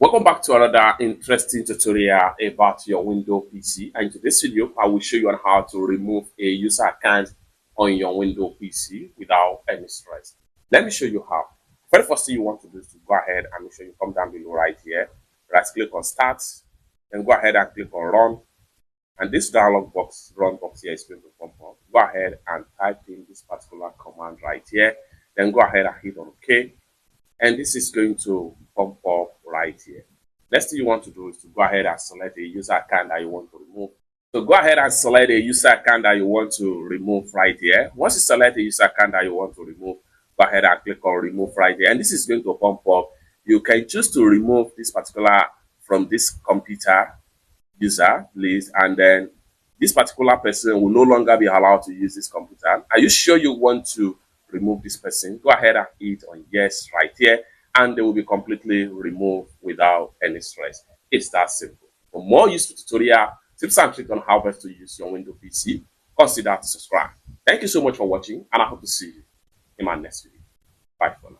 Welcome back to another interesting tutorial about your Windows PC. And in today's video, I will show you on how to remove a user account on your Windows PC without any stress. Let me show you how. Very first thing you want to do is to go ahead and make sure you come down below right here. Right click on Start, then go ahead and click on Run. And this dialog box, Run box here is going to pop up. Go ahead and type in this particular command right here. Then go ahead and hit on OK. And this is going to pop up right here. Next thing you want to do is to go ahead and select a user account that you want to remove. So go ahead and select a user account that you want to remove right here. Once you select a user account that you want to remove, go ahead and click on remove right here. And this is going to pop up. You can choose to remove this particular from this computer user list, and then this particular person will no longer be allowed to use this computer. Are you sure you want to remove this person? Go ahead and hit on yes right here, and they will be completely removed without any stress. It's that simple. For more useful tutorial tips and tricks on how best to use your Windows PC, consider to subscribe. Thank you so much for watching, and I hope to see you in my next video. Bye for now.